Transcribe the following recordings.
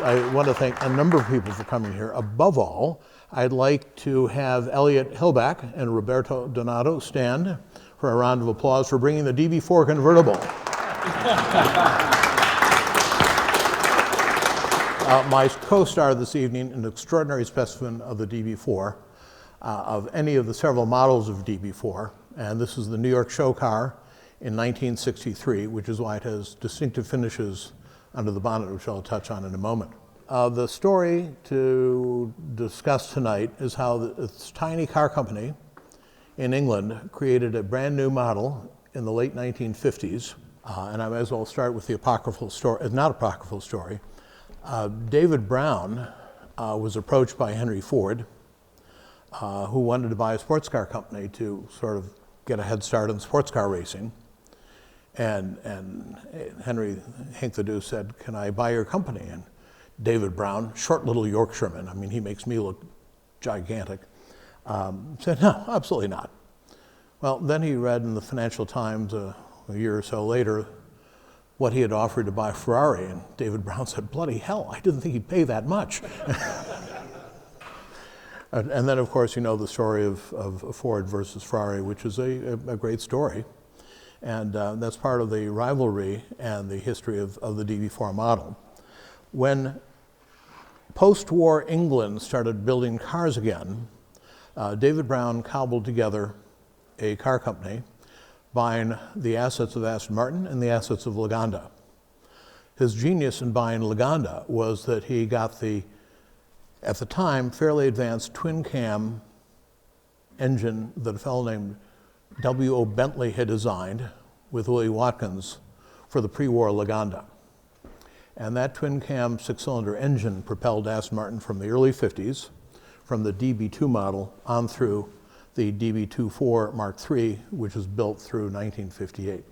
I want to thank a number of people for coming here. Above all, I'd like to have Elliot Hillback and Roberto Donato stand for a round of applause for bringing the DB4 convertible. My co-star this evening, an extraordinary specimen of the DB4, of any of the several models of DB4, and this is the New York show car in 1963, which is why it has distinctive finishes under the bonnet, which I'll touch on in a moment. The story to discuss tonight is how this tiny car company in England created a brand new model in the late 1950s, and I may as well start with the apocryphal story, not apocryphal story. David Brown was approached by Henry Ford, who wanted to buy a sports car company to sort of get a head start in sports car racing. And Henry Hank the Deuce said, "Can I buy your company?" And David Brown, short little Yorkshireman, I mean, he makes me look gigantic, said, "No, absolutely not." Well, then he read in the Financial Times a year or so later what he had offered to buy Ferrari, and David Brown said, "Bloody hell, I didn't think he'd pay that much." And then, of course, you know the story of Ford versus Ferrari, which is a great story. And that's part of the rivalry and the history of the DB4 model. When post-war England started building cars again, David Brown cobbled together a car company buying the assets of Aston Martin and the assets of Lagonda. His genius in buying Lagonda was that he got the, at the time, fairly advanced twin-cam engine that a fellow named W.O. Bentley had designed with Willie Watkins for the pre-war Lagonda. And that twin-cam six-cylinder engine propelled Aston Martin from the early 50s, from the DB2 model on through the DB4 Mark III, which was built through 1958.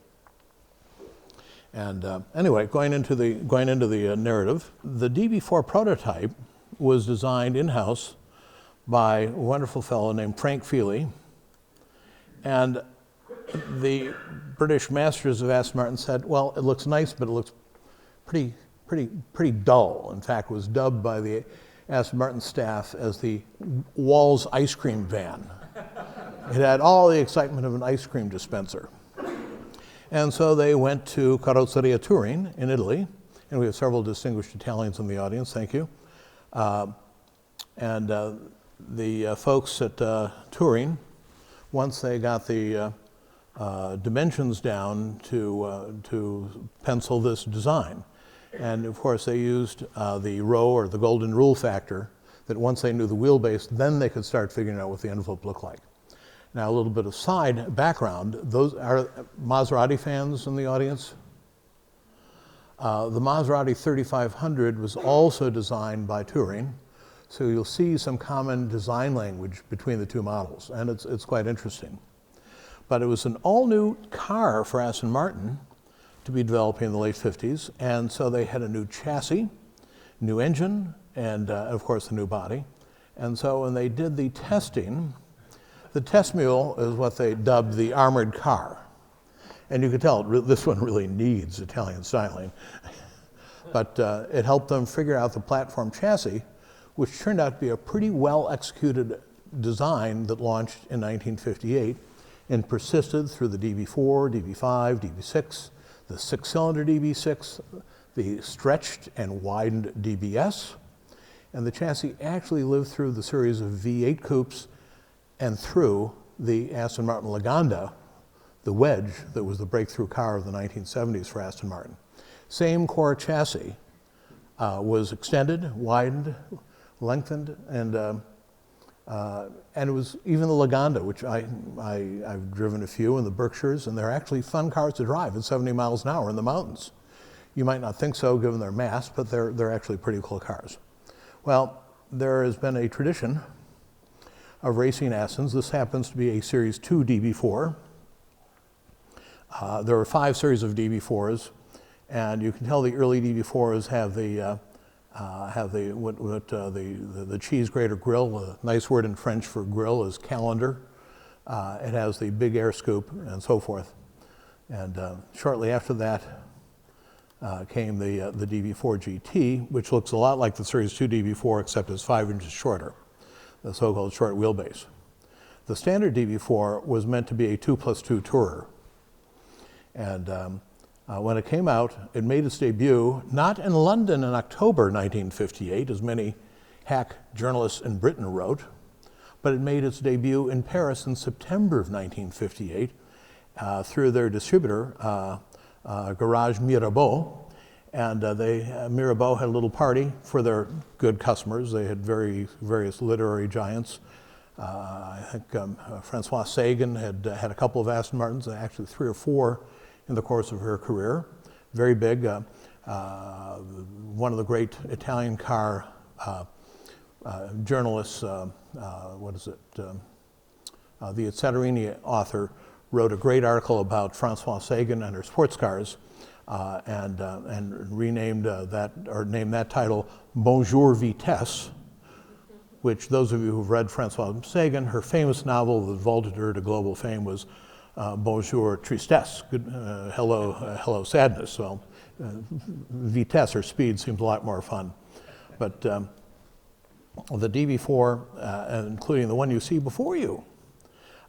And anyway, going into the narrative, the DB4 prototype was designed in-house by a wonderful fellow named Frank Feely. And the British masters of Aston Martin said, "Well, it looks nice, but it looks pretty dull." In fact, it was dubbed by the Aston Martin staff as the Wall's ice cream van. It had all the excitement of an ice cream dispenser. And so they went to Carrozzeria Touring in Italy, and we have several distinguished Italians in the audience, thank you. The folks at Touring, once they got the dimensions down to pencil this design. And of course they used the Rowe or the golden rule factor, that once they knew the wheelbase, then they could start figuring out what the envelope looked like. Now a little bit of side background, those are Maserati fans in the audience? The Maserati 3500 was also designed by Touring, so you'll see some common design language between the two models, and it's quite interesting. But it was an all-new car for Aston Martin to be developing in the late 50s, and so they had a new chassis, new engine, and of course the new body. And so when they did the testing, the test mule is what they dubbed the armored car. And you could tell this one really needs Italian styling. But it helped them figure out the platform chassis, which turned out to be a pretty well executed design that launched in 1958 and persisted through the DB4, DB5, DB6, the six-cylinder DB6, the stretched and widened DBS, and the chassis actually lived through the series of V8 coupes and through the Aston Martin Lagonda, the wedge that was the breakthrough car of the 1970s for Aston Martin. Same core chassis was extended, widened, lengthened, and it was even the Lagonda, which I've driven a few in the Berkshires, and they're actually fun cars to drive at 70 miles an hour in the mountains. You might not think so given their mass, but they're actually pretty cool cars. Well, there has been a tradition of racing Astons. This happens to be a Series 2 DB4. There are 5 series of DB4s, and you can tell the early DB4s have the cheese grater grill. A nice word in French for grill is calendar. It has the big air scoop and so forth. And shortly after that, came the DB4GT, which looks a lot like the Series 2 DB4, except it's 5 inches shorter, the so-called short wheelbase. The standard DB4 was meant to be a 2+2 tourer. And when it came out, it made its debut not in London in October 1958, as many hack journalists in Britain wrote, but it made its debut in Paris in September of 1958 through their distributor, Garage Mirabeau. And Mirabeau had a little party for their good customers. They had various literary giants. I think Françoise Sagan had a couple of Aston Martins, actually 3 or 4 in the course of her career. Very big. One of the great Italian car journalists, the Etzerini author, wrote a great article about Françoise Sagan and her sports cars, and renamed named that title Bonjour Vitesse, which those of you who've read Françoise Sagan, her famous novel that vaulted her to global fame was Bonjour Tristesse, hello sadness. Well, vitesse or speed seems a lot more fun. But the DB4, including the one you see before you,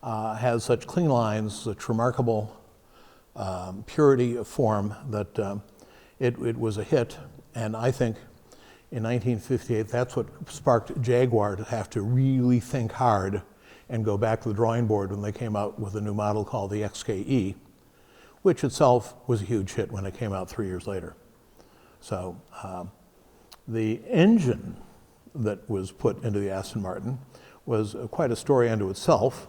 has such clean lines, such remarkable purity of form that it was a hit. And I think in 1958, that's what sparked Jaguar to have to really think hard and go back to the drawing board when they came out with a new model called the XKE, which itself was a huge hit when it came out 3 years later. So the engine that was put into the Aston Martin was quite a story unto itself.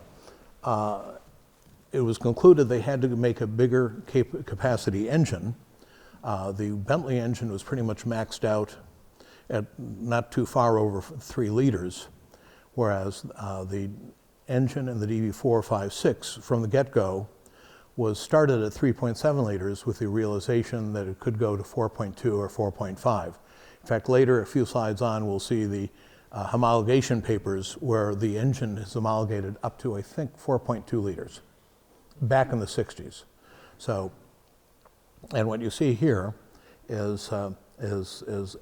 It was concluded they had to make a bigger capacity engine. The Bentley engine was pretty much maxed out at not too far over 3 liters, whereas the engine in the DB456 from the get-go was started at 3.7 liters with the realization that it could go to 4.2 or 4.5. In fact, later, a few slides on, we'll see the homologation papers where the engine is homologated up to, I think, 4.2 liters, back in the 60s. So, and what you see here is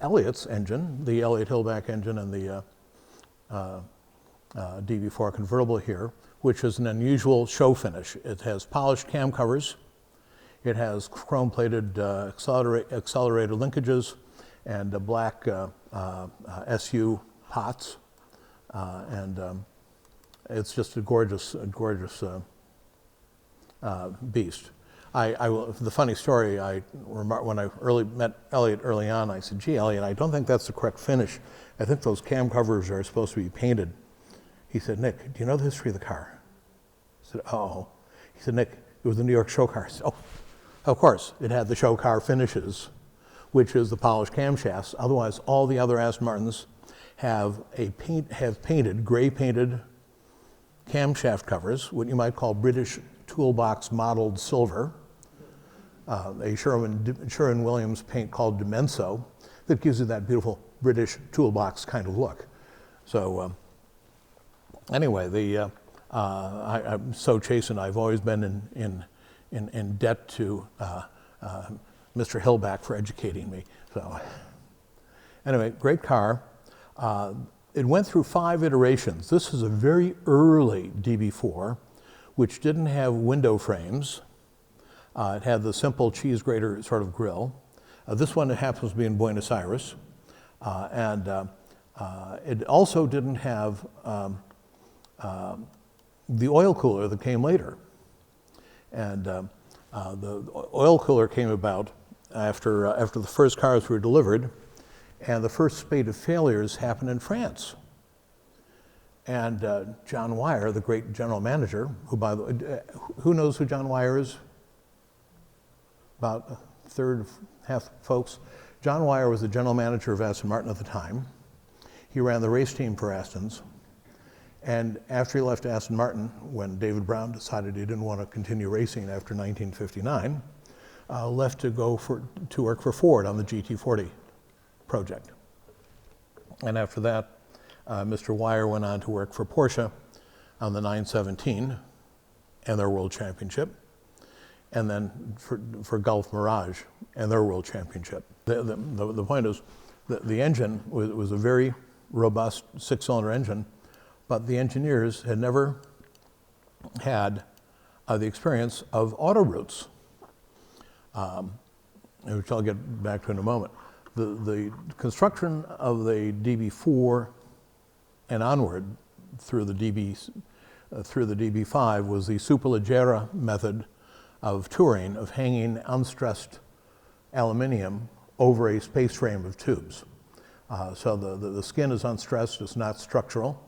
Elliott's engine, the Elliott Hillback engine and the DB4 convertible here, which is an unusual show finish. It has polished cam covers, it has chrome-plated accelerator linkages, and black SU pots, and it's just a gorgeous beast. The funny story, when I met Elliott early on, I said, "Gee, Elliott, I don't think that's the correct finish. I think those cam covers are supposed to be painted." He said, "Nick, do you know the history of the car?" I said, "Oh." He said, "Nick, it was the New York show car." I said, "Oh, of course, it had the show car finishes, which is the polished camshafts. Otherwise, all the other Aston Martins have painted, gray painted camshaft covers, what you might call British toolbox mottled silver, a Sherwin-Williams paint called Dimenso that gives you that beautiful British toolbox kind of look." So anyway, I'm so chastened. I've always been in debt to Mr. Hillback for educating me. So anyway, great car. It went through 5 iterations. This is a very early DB4, which didn't have window frames. It had the simple cheese grater sort of grill. This one happens to be in Buenos Aires. And it also didn't have the oil cooler that came later. And the oil cooler came about after the first cars were delivered, and the first spate of failures happened in France. And John Wyer, the great general manager, who, by the way, who knows who John Wyer is? About a third, half folks. John Wyer was the general manager of Aston Martin at the time. He ran the race team for Aston's. And after he left Aston Martin, when David Brown decided he didn't want to continue racing after 1959, left to go to work for Ford on the GT40 project. And after that, Mr. Wyer went on to work for Porsche on the 917 and their World Championship. and then for Gulf Mirage and their World Championship. The point is that the engine was a very robust 6-cylinder engine, but the engineers had never had the experience of auto roots, which I'll get back to in a moment. The construction of the DB4 and onward through the DB5 was the superleggera method of touring, of hanging unstressed aluminium over a space frame of tubes. So the skin is unstressed, it's not structural.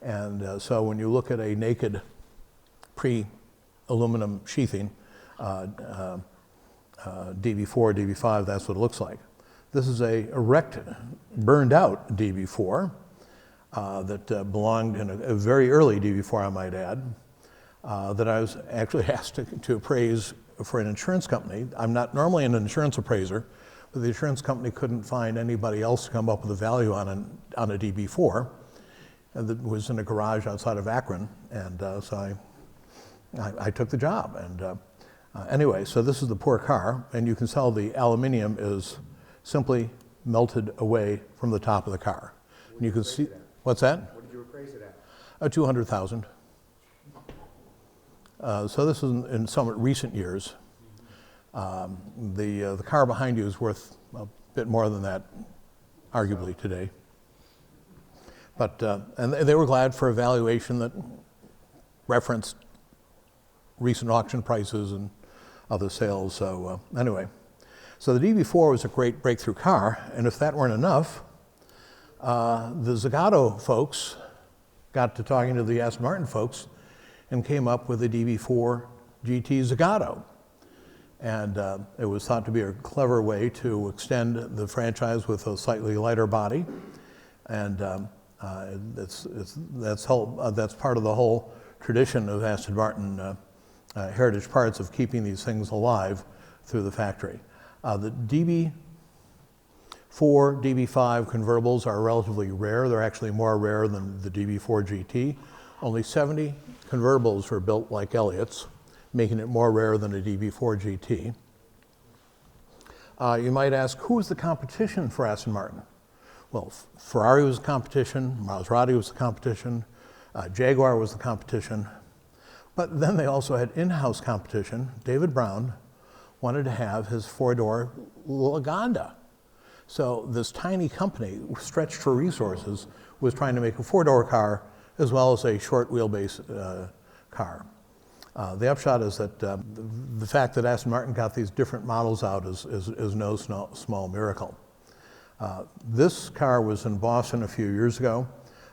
And so when you look at a naked pre-aluminum sheathing, DB4, DB5, that's what it looks like. This is a wrecked, burned out DB4 that belonged in a very early DB4, I might add, that I was actually asked to appraise for an insurance company. I'm not normally an insurance appraiser, but the insurance company couldn't find anybody else to come up with a value on a DB4 that was in a garage outside of Akron, and so I took the job. And anyway, so this is the poor car, and you can tell the aluminium is simply melted away from the top of the car. And you can see, what's that? What did you appraise it at? 200,000. So this is in somewhat recent years. The car behind you is worth a bit more than that, arguably, today. But and they were glad for a valuation that referenced recent auction prices and other sales. So anyway, so the DB4 was a great breakthrough car, and if that weren't enough, the Zagato folks got to talking to the Aston Martin folks and came up with the DB4 GT Zagato. And it was thought to be a clever way to extend the franchise with a slightly lighter body. And that's part of the whole tradition of Aston Martin heritage parts of keeping these things alive through the factory. The DB4, DB5 convertibles are relatively rare. They're actually more rare than the DB4 GT. Only 70 convertibles were built like Elliott's, making it more rare than a DB4 GT. You might ask, who was the competition for Aston Martin? Well, Ferrari was the competition, Maserati was the competition, Jaguar was the competition, but then they also had in-house competition. David Brown wanted to have his four-door Lagonda. So this tiny company, stretched for resources, was trying to make a four-door car as well as a short wheelbase car. The upshot is that the fact that Aston Martin got these different models out is no small miracle. This car was in Boston a few years ago.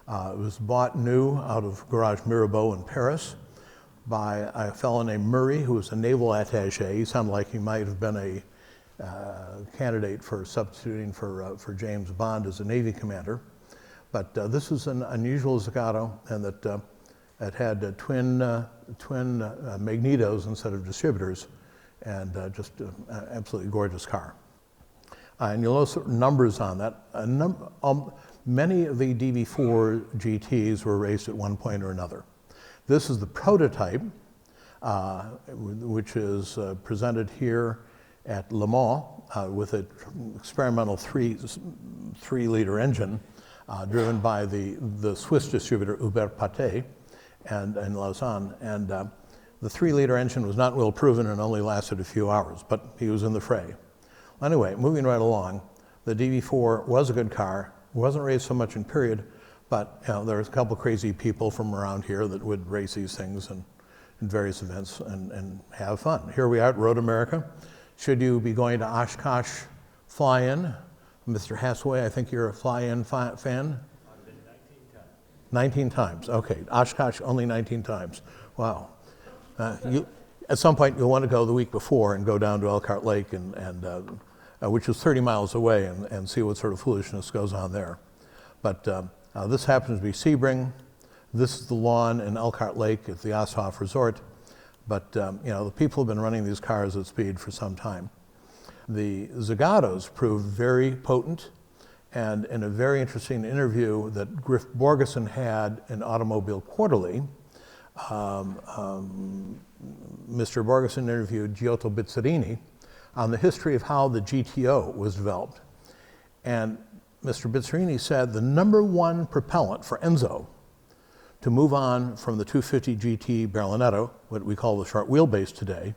It was bought new out of Garage Mirabeau in Paris by a fellow named Murray, who was a naval attaché. He sounded like he might have been a candidate for substituting for James Bond as a Navy commander. But this is an unusual Zagato, and that it had twin magnetos instead of distributors, and just an absolutely gorgeous car. And you'll notice numbers on that. Many of the DB4 GTs were raced at one point or another. This is the prototype, which is presented here at Le Mans with an experimental 3-liter engine driven by the Swiss distributor Hubert Patet and Lausanne. And the 3-liter engine was not well proven and only lasted a few hours, but he was in the fray. Anyway, moving right along, the DB4 was a good car. It wasn't raced so much in period, but there was a couple crazy people from around here that would race these things in various events and have fun. Here we are at Road America. Should you be going to Oshkosh Fly-In, Mr. Hassaway, I think you're a Fly-In fan? I've been 19 times. 19 times, okay. Oshkosh only 19 times. Wow. At some point you'll want to go the week before and go down to Elkhart Lake, which is 30 miles away, and see what sort of foolishness goes on there. But this happens to be Sebring. This is the lawn in Elkhart Lake at the Osthoff Resort. But the people have been running these cars at speed for some time. The Zagatos proved very potent, and in a very interesting interview that Griff Borgeson had in Automobile Quarterly, Mr. Borgeson interviewed Giotto Bizzarini on the history of how the GTO was developed. And Mr. Bizzarini said the #1 propellant for Enzo to move on from the 250 GT Berlinetto, what we call the short wheelbase today,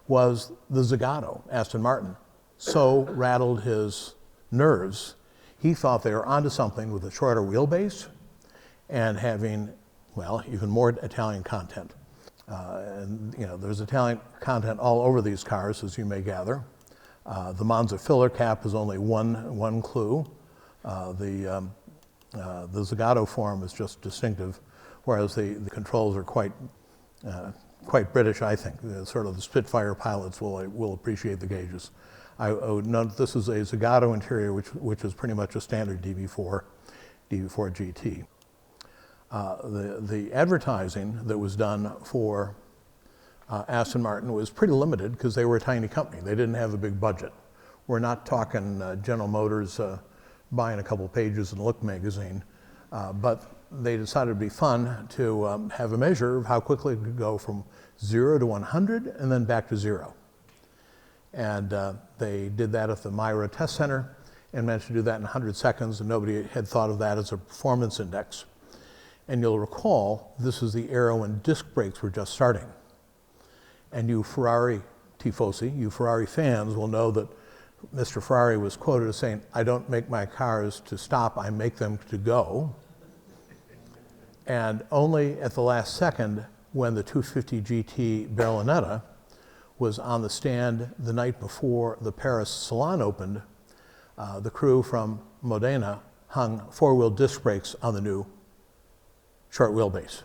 was the Zagato, Aston Martin. So rattled his nerves, he thought they were onto something with a shorter wheelbase and having, well, even more Italian content. And you know, there's Italian content all over these cars, as you may gather. The Monza filler cap is only one clue. The Zagato form is just distinctive, whereas the controls are quite British, I think. Sort of the Spitfire pilots will appreciate the gauges. I would note this is a Zagato interior, which is pretty much a standard DB4 GT. The advertising that was done for Aston Martin was pretty limited because they were a tiny company. They didn't have a big budget. We're not talking General Motors buying a couple pages in Look magazine, but they decided it'd be fun to have a measure of how quickly it could go from 0 to 100 and then back to 0. And they did that at the Myra Test Center and managed to do that in 100 seconds, and nobody had thought of that as a performance index. And you'll recall, this is the era when disc brakes were just starting. And you Ferrari tifosi, you Ferrari fans will know that Mr. Ferrari was quoted as saying, "I don't make my cars to stop, I make them to go." And only at the last second, when the 250 GT Berlinetta was on the stand the night before the Paris Salon opened, the crew from Modena hung 4-wheel disc brakes on the new short wheelbase.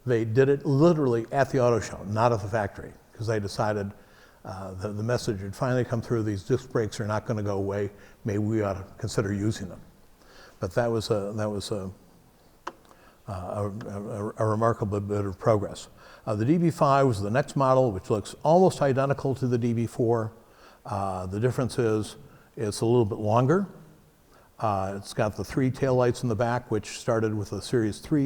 They did it literally at the auto show, not at the factory, because they decided the message had finally come through, these disc brakes are not going to go away, maybe we ought to consider using them. But that was a remarkable bit of progress. The DB5 was the next model, which looks almost identical to the DB4. The difference is it's a little bit longer. It's got the 3 taillights in the back, which started with the Series 4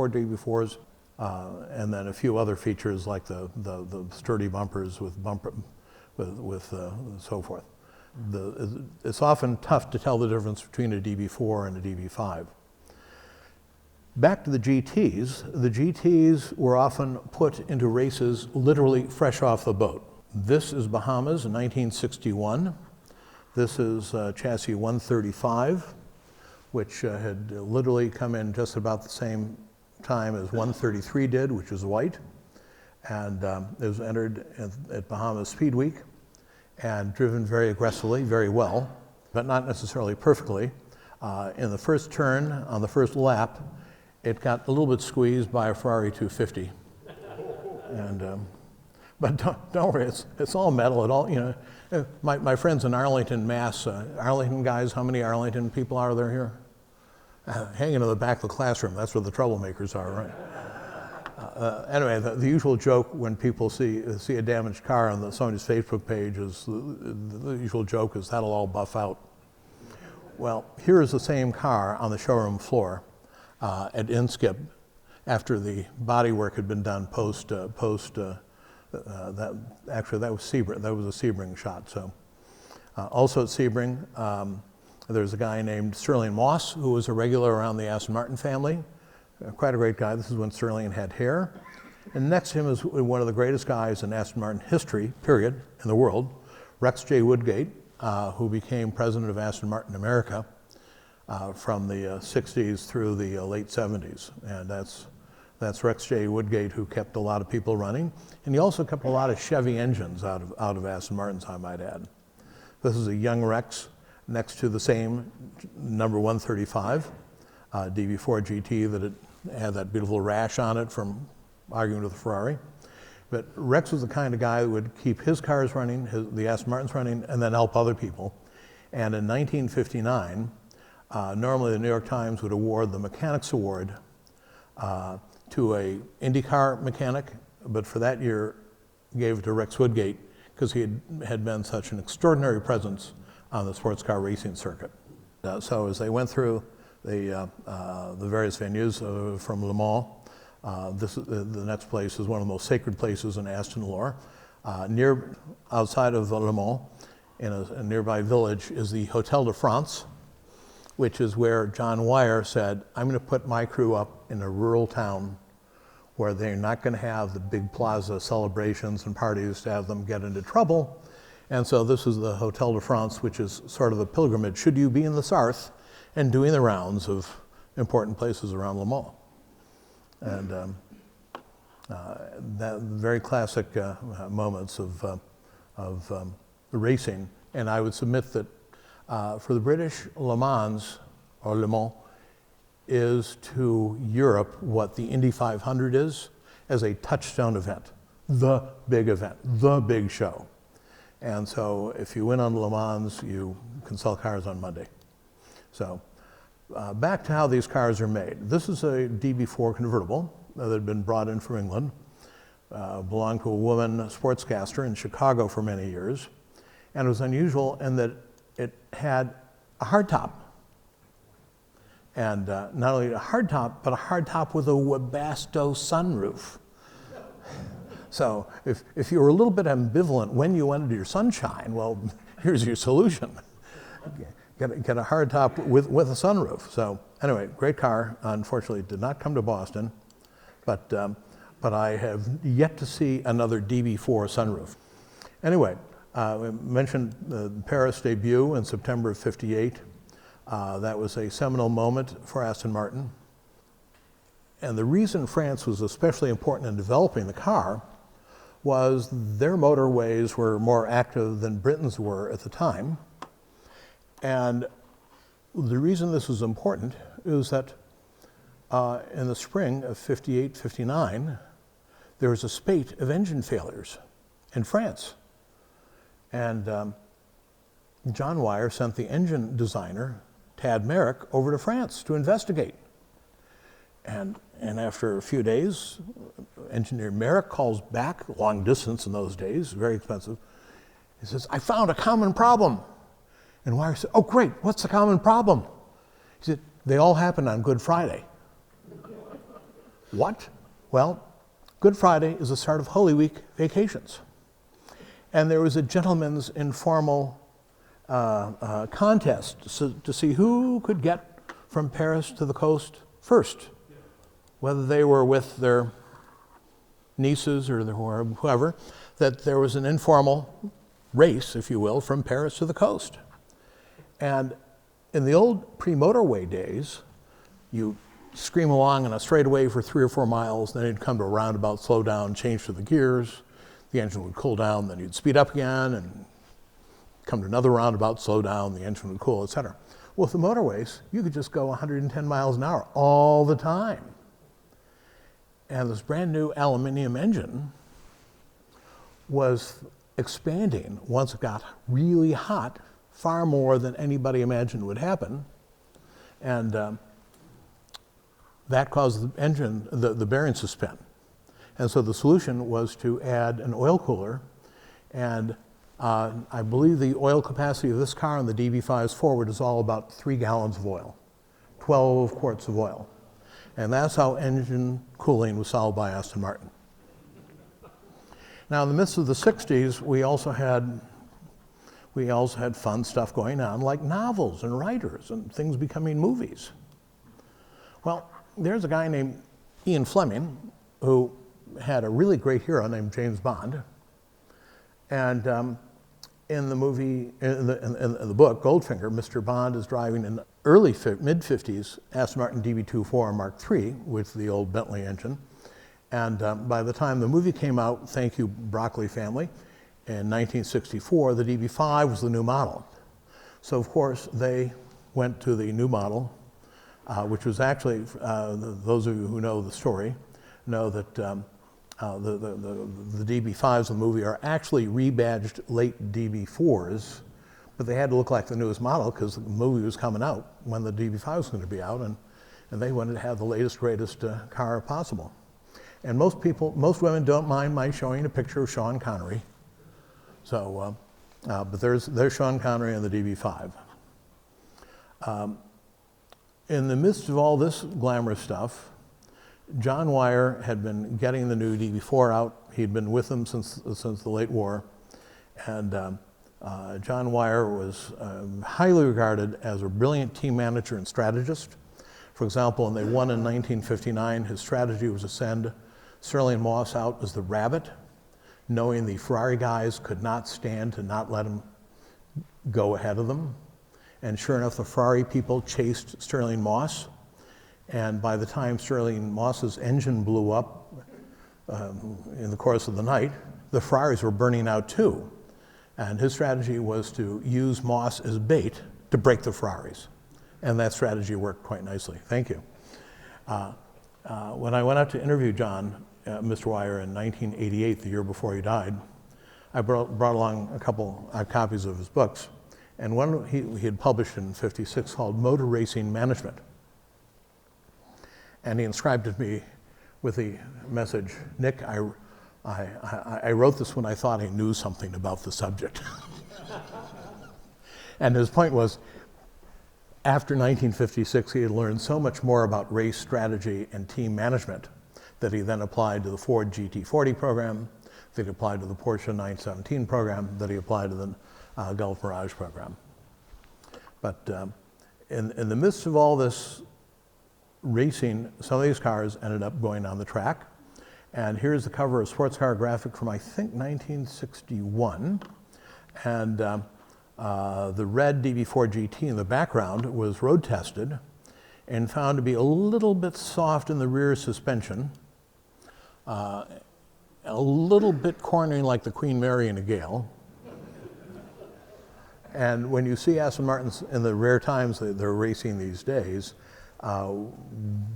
DB4s, and then a few other features like the sturdy bumpers with so forth. It's often tough to tell the difference between a DB4 and a DB5. Back to the GTs. The GTs were often put into races literally fresh off the boat. This is Bahamas in 1961. This is chassis 135, which had literally come in just about the same time as 133 did, which is white. And it was entered at Bahamas Speed Week and driven very aggressively, very well, but not necessarily perfectly. In the first turn, on the first lap, it got a little bit squeezed by a Ferrari 250. And, but don't worry, it's all metal. It all, you know, my friends in Arlington, Mass. Arlington guys, how many Arlington people are there here? Hanging in the back of the classroom. That's where the troublemakers are, right? Anyway, the usual joke when people see a damaged car on somebody's Facebook page is the usual joke is that'll all buff out. Well, here is the same car on the showroom floor at Inskip after the body work had been done post that was Sebring. That was a Sebring shot. So also at Sebring, there's a guy named Sterling Moss who was a regular around the Aston Martin family. Quite a great guy. This is when Sterling had hair. And next to him is one of the greatest guys in Aston Martin history, period, in the world, Rex J. Woodgate, who became president of Aston Martin America from the 60s through the late 70s. And that's Rex J. Woodgate, who kept a lot of people running. And he also kept a lot of Chevy engines out of Aston Martins, I might add. This is a young Rex next to the same number 135 DB4 GT that had that beautiful rash on it from arguing with the Ferrari. But Rex was the kind of guy that would keep his cars running, the Aston Martins running, and then help other people. And in 1959, normally the New York Times would award the Mechanics Award to a IndyCar mechanic, but for that year gave it to Rex Woodgate because he had been such an extraordinary presence on the sports car racing circuit. So as they went through the various venues from Le Mans, The next place is one of the most sacred places in Aston lore. Outside of Le Mans, in a nearby village, is the Hotel de France, which is where John Wyer said, I'm going to put my crew up in a rural town where they're not going to have the big plaza celebrations and parties to have them get into trouble. And so this is the Hotel de France, which is sort of a pilgrimage, should you be in the Sarthe and doing the rounds of important places around Le Mans. And that very classic moments of racing. And I would submit that for the British, Le Mans, or Le Mans, is to Europe what the Indy 500 is as a touchstone event, the big event, the big show. And so if you win on Le Mans, you can sell cars on Monday. So back to how these cars are made. This is a DB4 convertible that had been brought in from England, belonged to a woman, a sportscaster in Chicago for many years, and it was unusual in that it had a hardtop. And not only a hardtop, but a hardtop with a Webasto sunroof. So if you were a little bit ambivalent when you wanted your sunshine, well, here's your solution. Get a hardtop with a sunroof. So anyway, great car. Unfortunately, it did not come to Boston, but I have yet to see another DB4 sunroof. Anyway, I mentioned the Paris debut in September of '58. That was a seminal moment for Aston Martin. And the reason France was especially important in developing the car was their motorways were more active than Britain's were at the time. And the reason this was important is that in the spring of '58, '59, there was a spate of engine failures in France. And John Wyer sent the engine designer, Tad Merrick, over to France to investigate. And after a few days, engineer Merrick calls back, long distance in those days, very expensive. He says, I found a common problem. And Wyer said, oh great, what's the common problem? He said, they all happen on Good Friday. What? Well, Good Friday is the start of Holy Week vacations. And there was a gentleman's informal contest to see who could get from Paris to the coast first, whether they were with their nieces or whoever, that there was an informal race, if you will, from Paris to the coast. And in the old pre-motorway days, you scream along on a straightaway for 3 or 4 miles, then you'd come to a roundabout, slow down, change to the gears, the engine would cool down, then you'd speed up again, and come to another roundabout, slow down, the engine would cool, etc. Well, with the motorways, you could just go 110 miles an hour all the time. And this brand new aluminum engine was expanding once it got really hot, far more than anybody imagined would happen. And that caused the engine, the bearings to spin. And so the solution was to add an oil cooler. And I believe the oil capacity of this car on the DB5's forward is all about 3 gallons of oil, 12 quarts of oil. And that's how engine cooling was solved by Aston Martin. Now, in the midst of the 60s, we also had fun stuff going on, like novels and writers and things becoming movies. Well, there's a guy named Ian Fleming who had a really great hero named James Bond. And in the movie, in the book, Goldfinger, Mr. Bond is driving an early, mid-50s Aston Martin DB4 Mark III with the old Bentley engine. And by the time the movie came out, thank you, Broccoli family, in 1964, the DB5 was the new model. So, of course, they went to the new model, which was actually, those of you who know the story, know that the DB5s in the movie are actually rebadged late DB4s, but they had to look like the newest model because the movie was coming out when the DB5 was going to be out, and they wanted to have the latest, greatest car possible. And most women don't mind my showing a picture of Sean Connery. So, but there's Sean Connery in the DB5. In the midst of all this glamorous stuff, John Wyer had been getting the new DB4 out. He'd been with them since the late war. And John Wyer was highly regarded as a brilliant team manager and strategist. For example, when they won in 1959, his strategy was to send Sterling Moss out as the rabbit, knowing the Ferrari guys could not stand to not let him go ahead of them. And sure enough, the Ferrari people chased Sterling Moss. And by the time Sterling Moss's engine blew up in the course of the night, the Ferraris were burning out too. And his strategy was to use Moss as bait to break the Ferraris. And that strategy worked quite nicely. Thank you. When I went out to interview Mr. Wyer in 1988, the year before he died, I brought along a couple copies of his books. And one he had published in '56 called Motor Racing Management. And he inscribed it to me with the message, Nick, I wrote this when I thought I knew something about the subject. And his point was, after 1956, he had learned so much more about race strategy and team management that he then applied to the Ford GT40 program, that he applied to the Porsche 917 program, that he applied to the Gulf Mirage program. But in the midst of all this racing, some of these cars ended up going on the track. And here's the cover of Sports Car Graphic from, I think, 1961. And the red DB4GT in the background was road tested and found to be a little bit soft in the rear suspension, a little bit cornering like the Queen Mary in a gale. And when you see Aston Martins in the rare times that they're racing these days,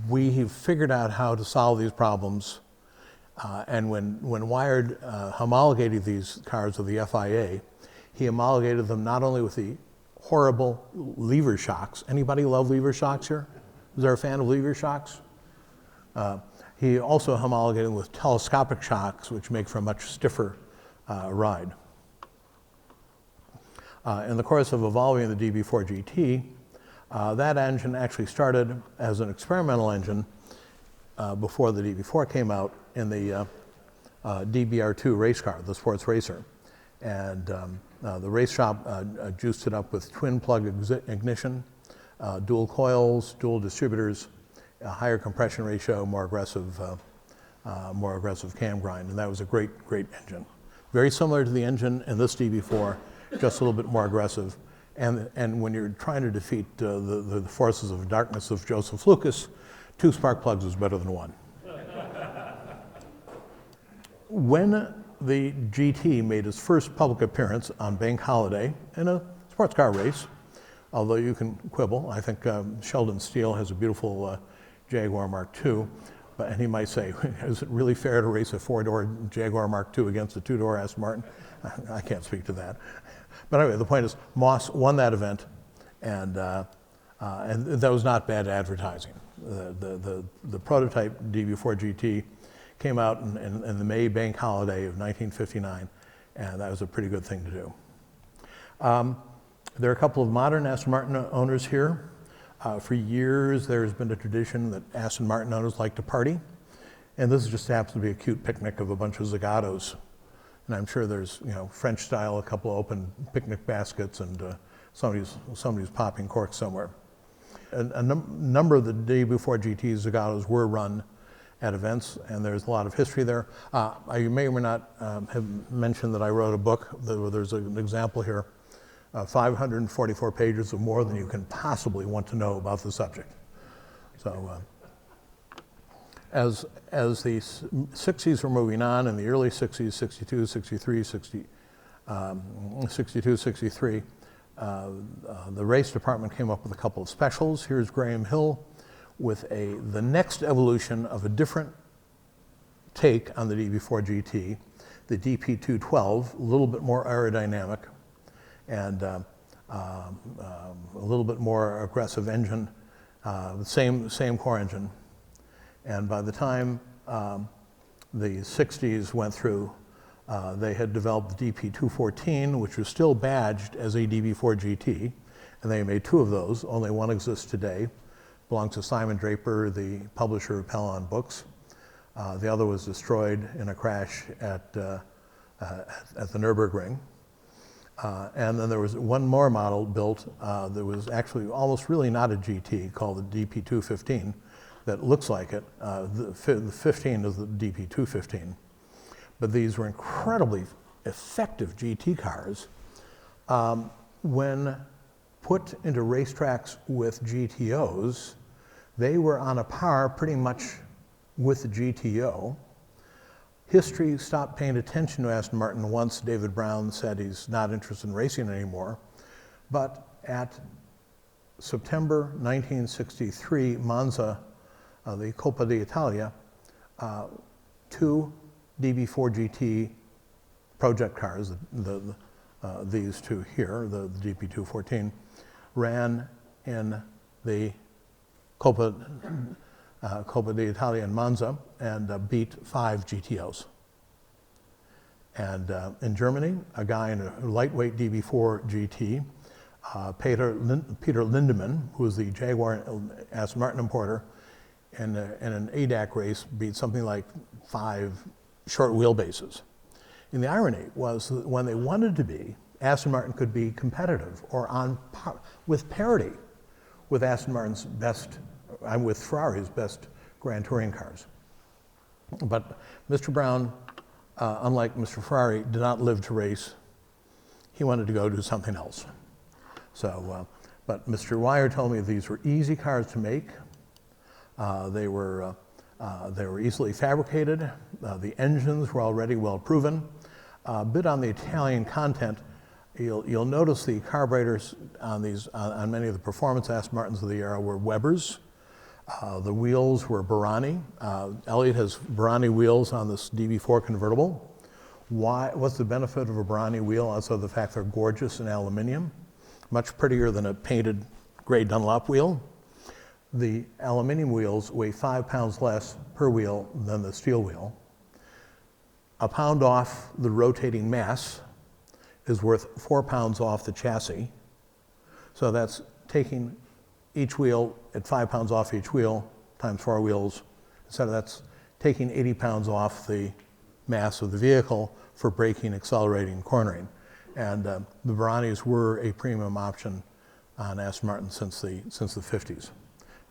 we have figured out how to solve these problems. And when Wired homologated these cars with the FIA, he homologated them not only with the horrible lever shocks. Anybody love lever shocks here? Is there a fan of lever shocks? He also homologated them with telescopic shocks, which make for a much stiffer ride. In the course of evolving the DB4 GT, that engine actually started as an experimental engine before the DB4 came out in the DBR2 race car, the sports racer. And the race shop juiced it up with twin plug ignition, dual coils, dual distributors, a higher compression ratio, more aggressive cam grind. And that was a great engine. Very similar to the engine in this DB4, just a little bit more aggressive. And when you're trying to defeat the forces of darkness of Joseph Lucas, 2 spark plugs is better than 1. When the GT made its first public appearance on Bank Holiday in a sports car race, although you can quibble, I think Sheldon Steele has a beautiful Jaguar Mark II, and he might say, is it really fair to race a 4-door Jaguar Mark II against a 2-door Aston Martin? I can't speak to that. But anyway, the point is, Moss won that event, and that was not bad advertising. The prototype DB4 GT came out in the May Bank Holiday of 1959, and that was a pretty good thing to do. There are a couple of modern Aston Martin owners here. For years, there's been a tradition that Aston Martin owners like to party, and this just happens to be a cute picnic of a bunch of Zagatos. And I'm sure there's, French style, a couple of open picnic baskets, and somebody's popping corks somewhere. A number of the DB4 GT Zagatos were run at events, and there's a lot of history there. I may or may not have mentioned that I wrote a book. There's an example here, 544 pages of more than you can possibly want to know about the subject. So as the 60s were moving on, in the early 60s, 62, 63, 62, 63, the race department came up with a couple of specials. Here's Graham Hill with the next evolution of a different take on the DB4 GT, the DP212, a little bit more aerodynamic and a little bit more aggressive engine, the same core engine. And by the time the 60s went through, they had developed the DP214, which was still badged as a DB4 GT, and they made 2 of those. Only one exists today. belonged to Simon Draper, the publisher of Pellon Books. The other was destroyed in a crash at the Nürburgring. And then there was one more model built that was actually almost really not a GT, called the DP215, that looks like it. The 15 is the DP215. But these were incredibly effective GT cars. When put into racetracks with GTOs, they were on a par pretty much with the GTO. History stopped paying attention to Aston Martin once David Brown said he's not interested in racing anymore. But at September 1963, Monza, the Coppa d'Italia, two DB4GT project cars, these two here, the DP214, ran in the Coppa d'Italia in Monza and beat 5 GTOs. And in Germany, a guy in a lightweight DB4 GT, Peter Lindemann, who was the Jaguar Aston Martin importer, in an ADAC race beat something like 5 short wheelbases. And the irony was that when they wanted to be, Aston Martin could be competitive or on par, with parity with Aston Martin's best, with Ferrari's best Grand Touring cars. But Mr. Brown, unlike Mr. Ferrari, did not live to race. He wanted to go do something else. So, but Mr. Wire told me these were easy cars to make. They were easily fabricated. The engines were already well proven. A bit on the Italian content, you'll notice the carburetors on many of the performance Aston Martins of the era were Webers. The wheels were Barani. Elliott has Barani wheels on this DB4 convertible. What's the benefit of a Barani wheel? Also the fact they're gorgeous in aluminum, much prettier than a painted gray Dunlop wheel. The aluminum wheels weigh 5 pounds less per wheel than the steel wheel. A pound off the rotating mass is worth 4 pounds off the chassis. So that's taking each wheel at 5 pounds off each wheel times 4 wheels. So that's taking 80 pounds off the mass of the vehicle for braking, accelerating, cornering. And the Baranis were a premium option on Aston Martin since the 50s.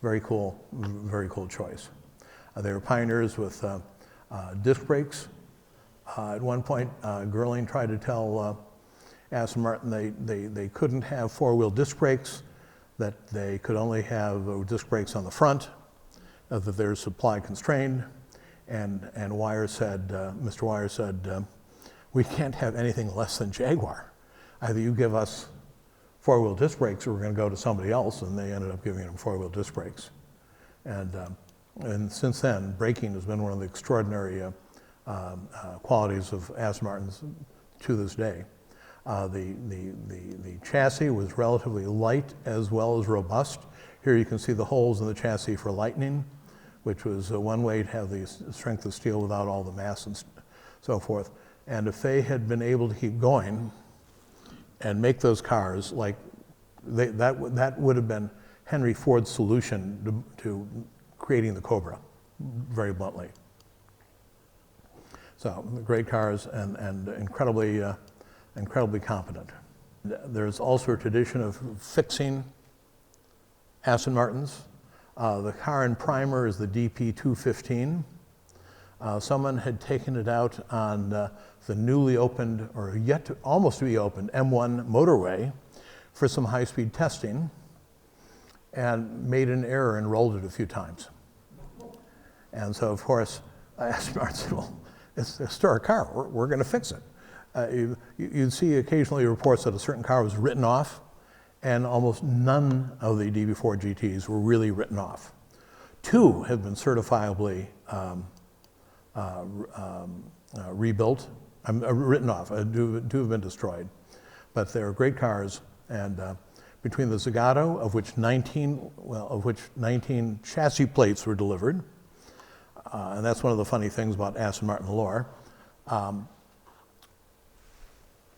Very cool choice. They were pioneers with disc brakes. At one point, Girling tried to tell Aston Martin they couldn't have 4-wheel disc brakes, that they could only have disc brakes on the front, that they're supply constrained. And Mr. Wire said, we can't have anything less than Jaguar. Either you give us 4-wheel disc brakes or we're going to go to somebody else, and they ended up giving them 4-wheel disc brakes. And since then, braking has been one of the extraordinary qualities of Aston Martins to this day. The chassis was relatively light as well as robust. Here you can see the holes in the chassis for lightning, which was one way to have the strength of steel without all the mass and so forth. And if they had been able to keep going and make those cars, like that would have been Henry Ford's solution to creating the Cobra, very bluntly. So great cars and incredibly competent. There's also a tradition of fixing Aston Martins. The car in primer is the DP215. Someone had taken it out on the newly opened, or yet to almost to be opened, M1 motorway for some high-speed testing, and made an error and rolled it a few times. And so, of course, Aston Martin said, well, it's a historic car, we're going to fix it. You'd see occasionally reports that a certain car was written off, and almost none of the DB4 GTs were really written off. 2 have been certifiably rebuilt, written off, do have been destroyed. But they're great cars, and between the Zagato, of which 19 chassis plates were delivered, and that's one of the funny things about Aston Martin lore.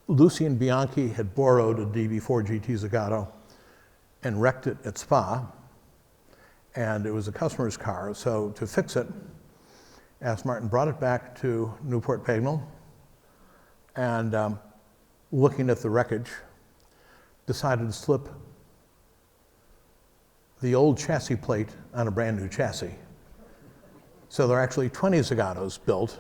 Lucien Bianchi had borrowed a DB4 GT Zagato and wrecked it at Spa, and it was a customer's car. So to fix it, Aston Martin brought it back to Newport Pagnell, and looking at the wreckage, decided to slip the old chassis plate on a brand new chassis. So there are actually 20 Zagatos built,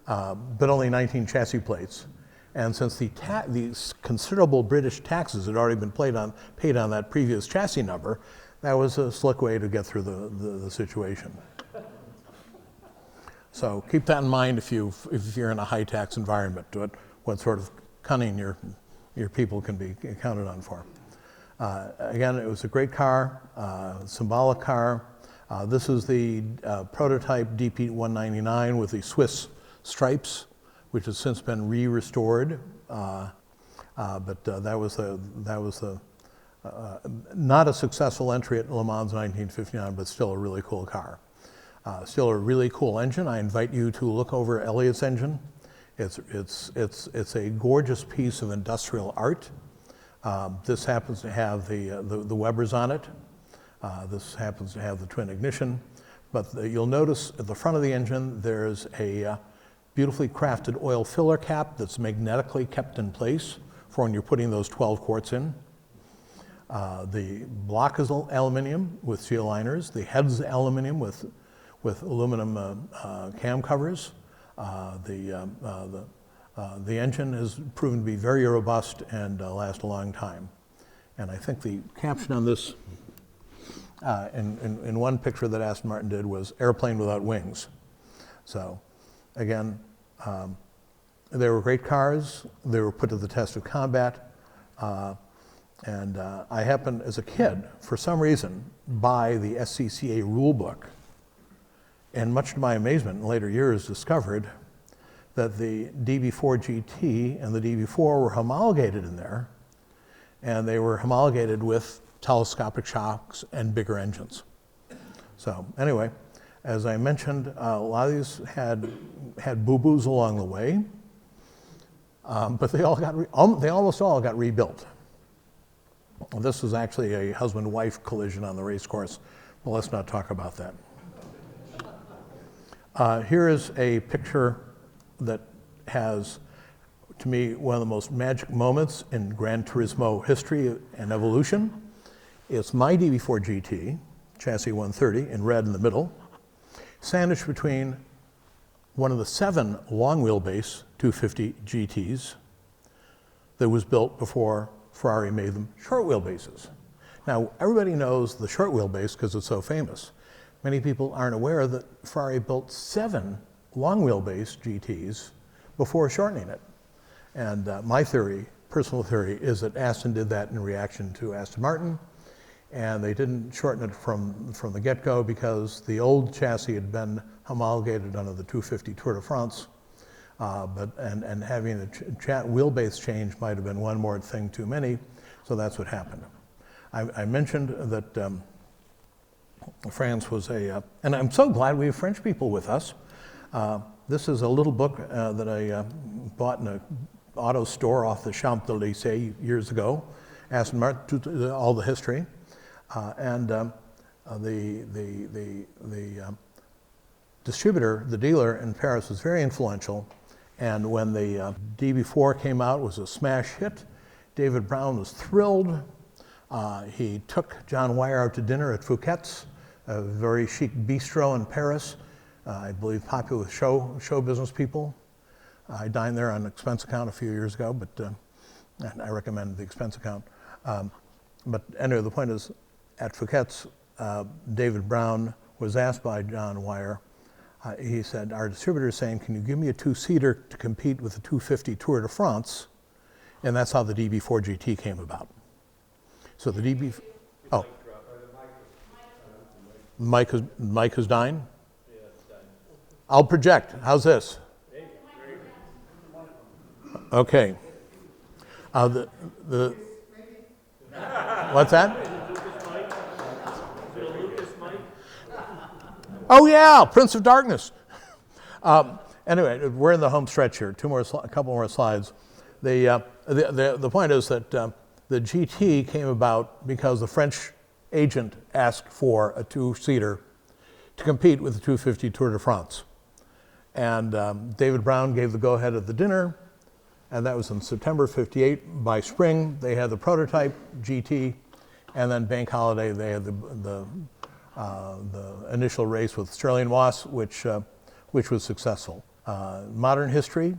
but only 19 chassis plates. And since these considerable British taxes had already been paid on that previous chassis number, that was a slick way to get through the situation. So keep that in mind if you're in a high tax environment, what sort of cunning your people can be counted on for. Again, it was a great car, symbolic car. This is the prototype DP199 with the Swiss stripes, which has since been re-restored. But that was not a successful entry at Le Mans 1959, but still a really cool car. Still a really cool engine. I invite you to look over Elliott's engine. It's a gorgeous piece of industrial art. This happens to have the Webers on it. This happens to have the twin ignition. But you'll notice at the front of the engine there's a beautifully crafted oil filler cap that's magnetically kept in place for when you're putting those 12 quarts in. The block is aluminum with steel liners. The head's aluminum with aluminum cam covers. The engine has proven to be very robust and last a long time. And I think the caption on this, in one picture that Aston Martin did, was "Airplane without wings." So, again, they were great cars. They were put to the test of combat. And I happened, as a kid, for some reason, buy the SCCA rule book. And much to my amazement, in later years, discovered that the DB4GT and the DB4 were homologated in there, and they were homologated with telescopic shocks and bigger engines. So anyway, as I mentioned, a lot of these had boo-boos along the way, but they almost all got rebuilt. This was actually a husband-wife collision on the race course, but let's not talk about that. Here is a picture that has, to me, one of the most magic moments in Gran Turismo history and evolution. It's my DB4 GT, chassis 130, in red in the middle, sandwiched between one of the 7 long wheelbase 250 GTs that was built before Ferrari made them short wheelbases. Now, everybody knows the short wheelbase because it's so famous. Many people aren't aware that Ferrari built 7 long wheelbase GTs before shortening it. And my theory, personal theory, is that Aston did that in reaction to Aston Martin, and they didn't shorten it from the get-go because the old chassis had been homologated under the 250 Tour de France, and having the wheelbase change might have been one more thing too many, so that's what happened. I mentioned that France was and I'm so glad we have French people with us. This is a little book that I bought in an auto store off the Champs-Élysées years ago, Aston Martin, all the history. The distributor, the dealer in Paris, was very influential. And when the DB4 came out, it was a smash hit. David Brown was thrilled. He took John Wyer out to dinner at Fouquet's, a very chic bistro in Paris, I believe popular with show business people. I dined there on expense account a few years ago, but and I recommend the expense account. But anyway, the point is, at Fouquet's, David Brown was asked by John Wyer, he said, our distributor is saying, can you give me a 2-seater to compete with the 250 Tour de France? And that's how the DB4 GT came about. So the DB, oh. Mike is dying? I'll project. How's this? Okay. What's that? Oh yeah, Prince of Darkness. Anyway, we're in the home stretch here. A couple more slides. The point is that the GT came about because the French agent asked for a two-seater to compete with the 250 Tour de France. And David Brown gave the go-ahead at the dinner, and that was in September '58. By spring, they had the prototype GT, and then Bank Holiday, they had the initial race with Sterling Moss, which was successful. Modern history,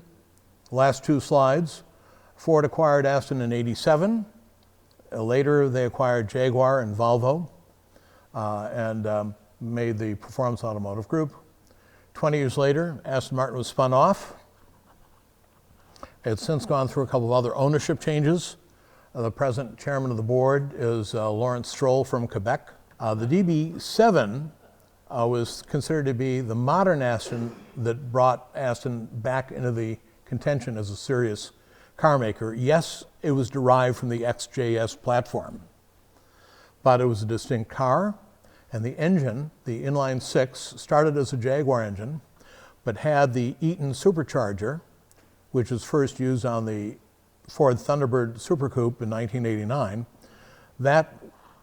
last two slides. Ford acquired Aston in '87. Later, they acquired Jaguar and Volvo, and made the Performance Automotive Group. 20 years later, Aston Martin was spun off. It's since gone through a couple of other ownership changes. The present chairman of the board is Lawrence Stroll from Quebec. The DB7 was considered to be the modern Aston that brought Aston back into the contention as a serious car maker. Yes, it was derived from the XJS platform, but it was a distinct car, and the engine, the inline six, started as a Jaguar engine, but had the Eaton supercharger, which was first used on the Ford Thunderbird Super Coupe in 1989. That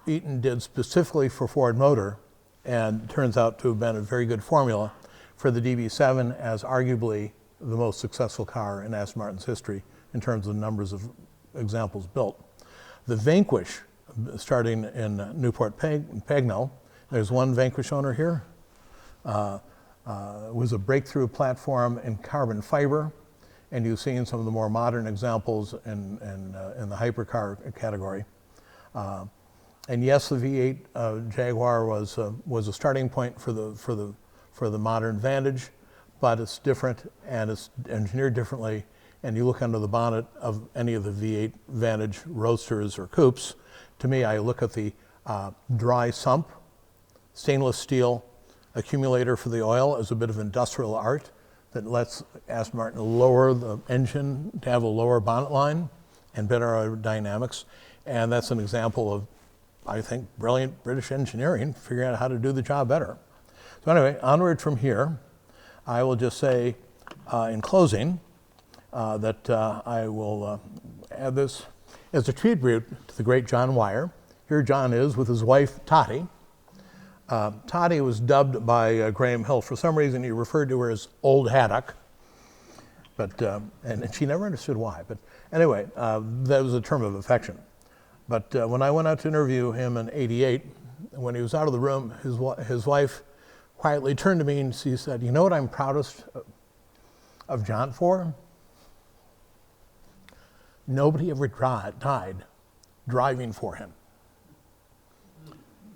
Eaton did specifically for Ford Motor, and turns out to have been a very good formula for the DB7 as arguably the most successful car in Aston Martin's history in terms of numbers of examples built. The Vanquish, starting in Newport Pagnell, there's one Vanquish owner here, was a breakthrough platform in carbon fiber, and you've seen some of the more modern examples in the hypercar category. And yes, the V8 Jaguar was a starting point for the modern Vantage, but it's different and it's engineered differently. And you look under the bonnet of any of the V8 Vantage Roadsters or coupes, to me, I look at the dry sump, stainless steel accumulator for the oil as a bit of industrial art that lets Aston Martin lower the engine to have a lower bonnet line and better aerodynamics. And that's an example of, I think, brilliant British engineering, figuring out how to do the job better. So anyway, onward from here, I will just say in closing that I will add this as a tribute to the great John Wyer. Here John is with his wife, Toddy. Toddy was dubbed by Graham Hill. For some reason, he referred to her as Old Haddock, but and she never understood why. But anyway, that was a term of affection. But when I went out to interview him in '88, when he was out of the room, his wife quietly turned to me and she said, "You know what I'm proudest of John for? Nobody ever died driving for him.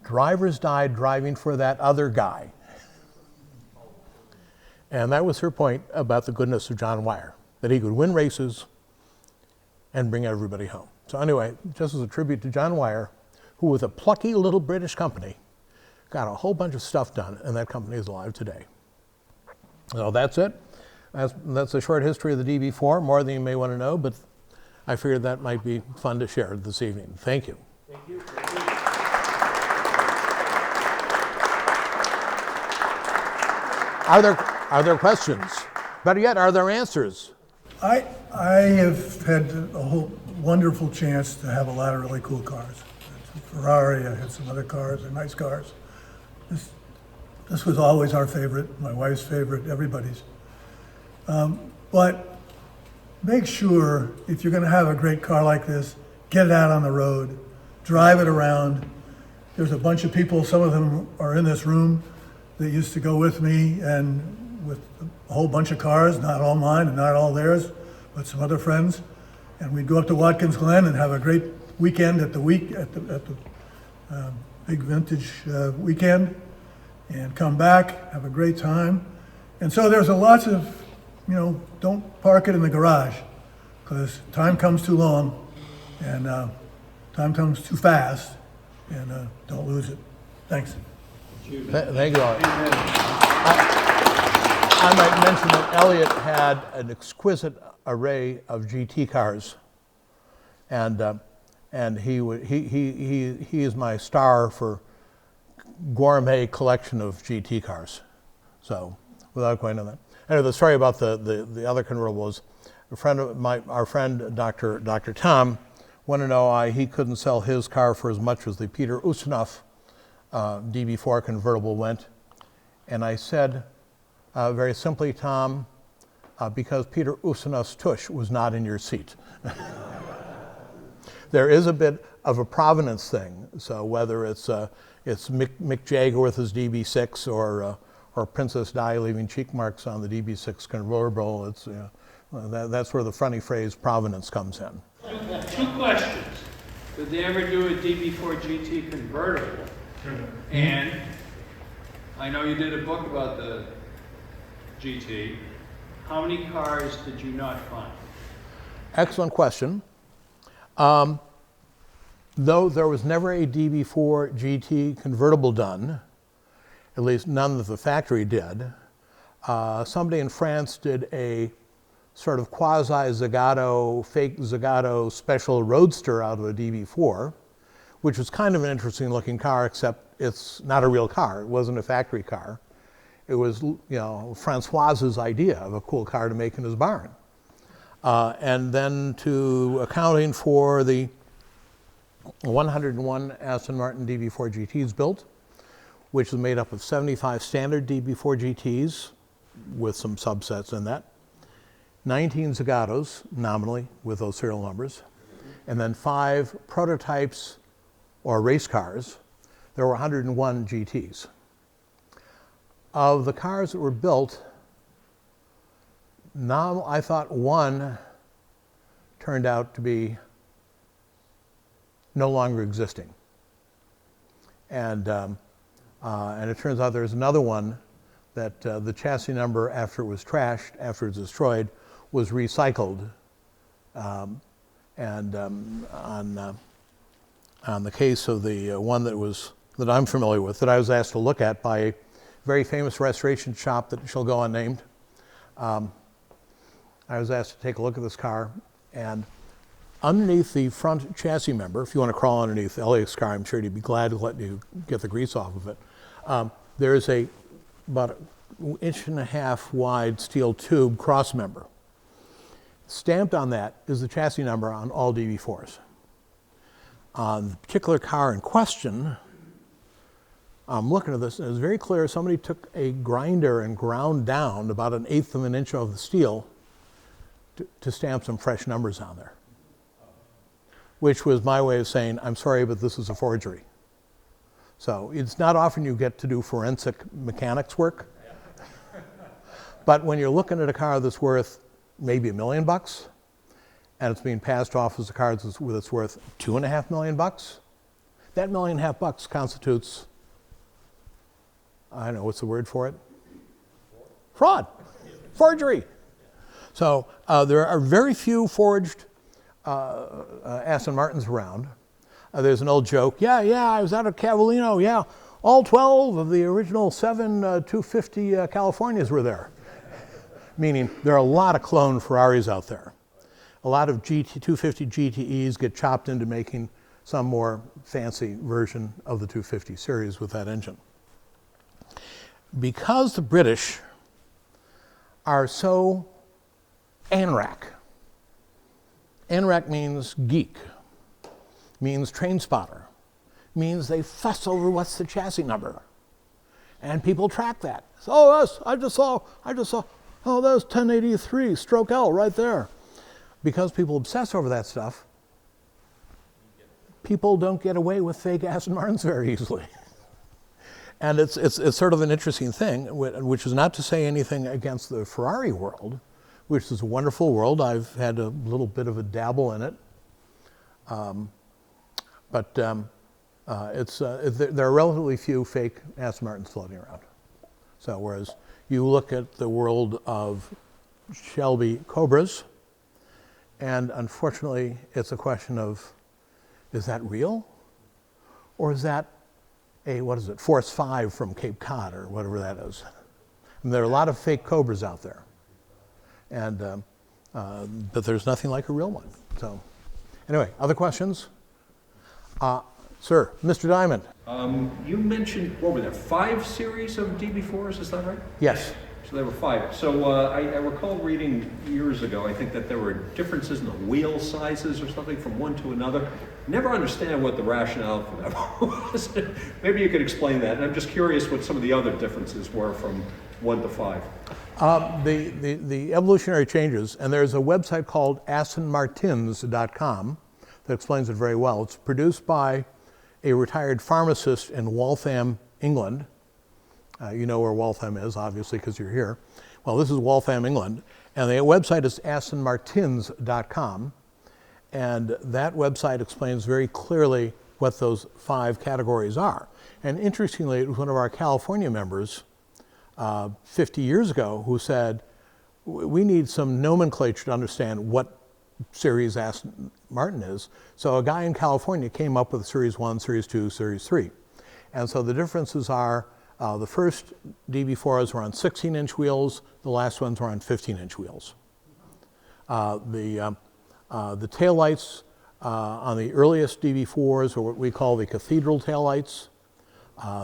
Drivers died driving for that other guy." And that was her point about the goodness of John Wyer, that he could win races and bring everybody home. So anyway, just as a tribute to John Wyer, who with a plucky little British company got a whole bunch of stuff done, and that company is alive today. So that's it. That's a short history of the DB4, more than you may want to know, but I figured that might be fun to share this evening. Thank you. Thank you. Are there questions? Better yet, are there answers? I have had a whole wonderful chance to have a lot of really cool cars. Ferrari, I had some other cars, they're nice cars. This was always our favorite, my wife's favorite, everybody's. But make sure, if you're going to have a great car like this, get it out on the road, drive it around. There's a bunch of people, some of them are in this room, that used to go with me and with a whole bunch of cars, not all mine and not all theirs, but some other friends. And we'd go up to Watkins Glen and have a great weekend at the big vintage weekend, and come back, have a great time. And so there's a lots of, don't park it in the garage, because time comes too long and time comes too fast, and don't lose it. Thanks. Thank you all. I might mention that Elliot had an exquisite array of GT cars, and he is my star for gourmet collection of GT cars. So, without going on that, anyway, the story about the other convertible was our friend Dr. Tom wanted to know why he couldn't sell his car for as much as the Peter Ustinov DB4 convertible went. And I said, very simply, Tom, because Peter Ustinov's tush was not in your seat. There is a bit of a provenance thing. So whether it's Mick Jagger with his DB6 or Princess Di leaving cheek marks on the DB6 convertible, it's, that's where the funny phrase provenance comes in. Two questions. Did they ever do a DB4GT convertible? And I know you did a book about the GT. How many cars did you not find? Excellent question. Though there was never a DB4 GT convertible done, at least none that the factory did, somebody in France did a sort of quasi-Zagato, fake Zagato special roadster out of a DB4, which was kind of an interesting looking car, except it's not a real car. It wasn't a factory car. It was, Francois's idea of a cool car to make in his barn. And then to accounting for the 101 Aston Martin DB4 GTs built, which is made up of 75 standard DB4 GTs with some subsets in that, 19 Zagatos, nominally, with those serial numbers, and then 5 prototypes or race cars. There were 101 GTs. Of the cars that were built, now I thought one turned out to be no longer existing. And it turns out there's another one that the chassis number, after it was trashed, after it was destroyed, was recycled. On the case of the one that I'm familiar with, that I was asked to look at by a very famous restoration shop that shall go unnamed, I was asked to take a look at this car, and underneath the front chassis member, if you want to crawl underneath Elliot's car, I'm sure he'd be glad to let you get the grease off of it. There is about an 1.5 inch wide steel tube cross member. Stamped on that is the chassis number on all DB4s. On the particular car in question, I'm looking at this, and it's very clear somebody took a grinder and ground down about 1/8 of an inch of the steel to stamp some fresh numbers on there, which was my way of saying, I'm sorry, but this is a forgery. So it's not often you get to do forensic mechanics work, but when you're looking at a car that's worth maybe $1 million, and it's being passed off as a car that's worth $2.5 million, that $1.5 million constitutes, I don't know, what's the word for it? Fraud, forgery. So there are very few forged Aston Martins around. There's an old joke, yeah, I was out of Cavallino, yeah, all 12 of the original 7 250 Californias were there. Meaning there are a lot of clone Ferraris out there. A lot of 250 GTEs get chopped into making some more fancy version of the 250 series with that engine. Because the British are so ANRAC. ANRAC means geek, means train spotter, means they fuss over what's the chassis number. And people track that. Oh, yes, I just saw, oh, that's 1083, stroke L right there. Because people obsess over that stuff, people don't get away with fake Aston Martins very easily. And it's sort of an interesting thing, which is not to say anything against the Ferrari world, which is a wonderful world. I've had a little bit of a dabble in it. But there are relatively few fake Aston Martins floating around. So whereas you look at the world of Shelby Cobras, and unfortunately it's a question of, is that real? Or is that a, Force 5 from Cape Cod or whatever that is? And there are a lot of fake Cobras out there. And, but there's nothing like a real one. So anyway, other questions? Sir, Mr. Diamond. You mentioned, what were there, 5 series of DB4s, is that right? Yes. So there were 5. So I recall reading years ago, I think that there were differences in the wheel sizes or something from one to another. Never understand what the rationale for that was. Maybe you could explain that. And I'm just curious what some of the other differences were from 1 to 5. The evolutionary changes, and there's a website called astonmartins.com that explains it very well. It's produced by a retired pharmacist in Waltham, England. You know where Waltham is, obviously, because you're here. Well, this is Waltham, England, and the website is astonmartins.com, and that website explains very clearly what those 5 categories are. And interestingly, it was one of our California members 50 years ago who said, we need some nomenclature to understand what series Aston Martin is. So a guy in California came up with Series 1, Series 2, Series 3. And so the differences are the first DB4s were on 16-inch wheels, the last ones were on 15-inch wheels. The taillights on the earliest DB4s are what we call the cathedral taillights.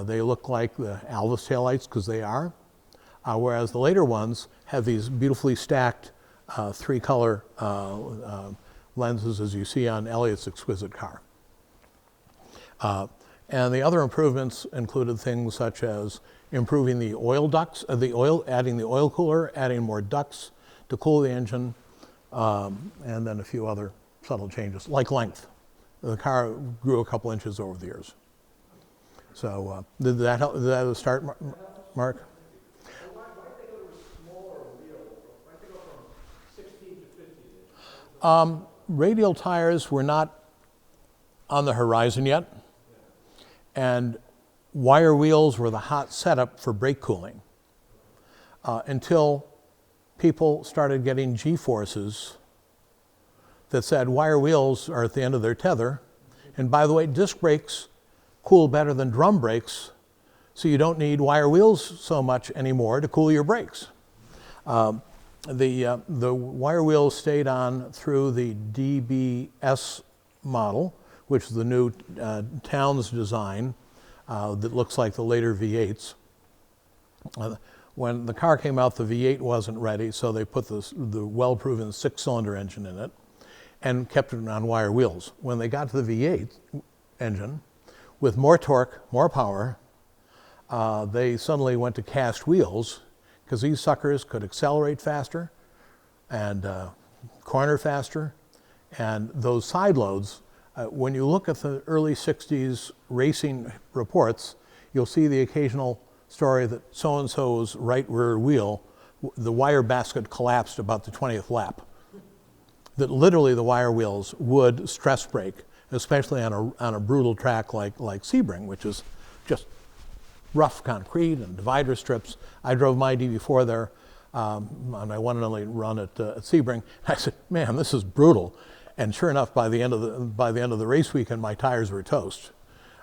They look like the Alvis taillights because they are, whereas the later ones have these beautifully stacked 3-color lenses, as you see on Elliott's exquisite car. And the other improvements included things such as improving the oil ducts, adding the oil cooler, adding more ducts to cool the engine, and then a few other subtle changes, like length. The car grew a couple inches over the years. So did that help? Did that start, Mark? Why did they go to a smaller wheel? Why did they go from 16 to 15 inch? Radial tires were not on the horizon yet, and wire wheels were the hot setup for brake cooling until people started getting G-forces that said wire wheels are at the end of their tether. And by the way, disc brakes cool better than drum brakes, so you don't need wire wheels so much anymore to cool your brakes. The wire wheels stayed on through the DBS model, which is the new Towns design that looks like the later V8s. When the car came out, the V8 wasn't ready, so they put the well-proven 6-cylinder engine in it and kept it on wire wheels. When they got to the V8 engine, with more torque, more power, they suddenly went to cast wheels because these suckers could accelerate faster and corner faster. And those side loads, when you look at the early 60s racing reports, you'll see the occasional story that so-and-so's right rear wheel, the wire basket collapsed about the 20th lap. That literally the wire wheels would stress brake, especially on a brutal track like Sebring, which is just rough concrete and divider strips. I drove my DB4 there on my one and only run at Sebring. I said, man, this is brutal. And sure enough, by the end of the race weekend, my tires were toast.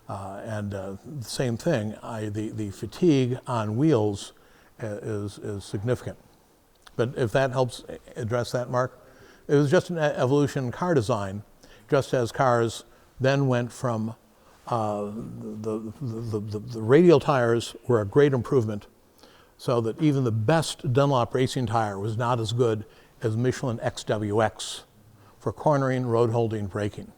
The same thing, the fatigue on wheels is significant. But if that helps address that, Mark, it was just an evolution in car design, just as cars then went from the radial tires were a great improvement, so that even the best Dunlop racing tire was not as good as Michelin XWX for cornering, road holding, braking.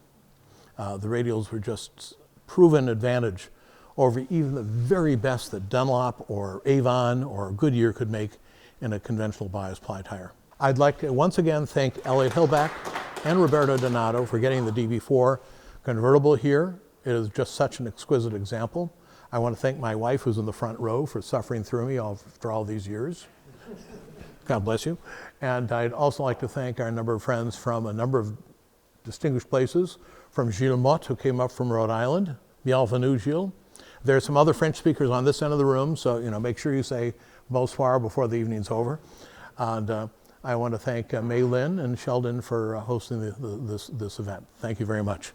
The radials were just proven advantage over even the very best that Dunlop or Avon or Goodyear could make in a conventional bias ply tire. I'd like to once again thank Elliott Hillback and Roberto Donato for getting the DB4 convertible here. It is just such an exquisite example. I want to thank my wife, who's in the front row, for suffering through me after all these years. God bless you. And I'd also like to thank our number of friends from a number of distinguished places, from Gilles Motte, who came up from Rhode Island. Bienvenue, Gilles. There are some other French speakers on this end of the room, so make sure you say bonsoir before the evening's over. And I want to thank Mei Lin and Sheldon for hosting this event. Thank you very much.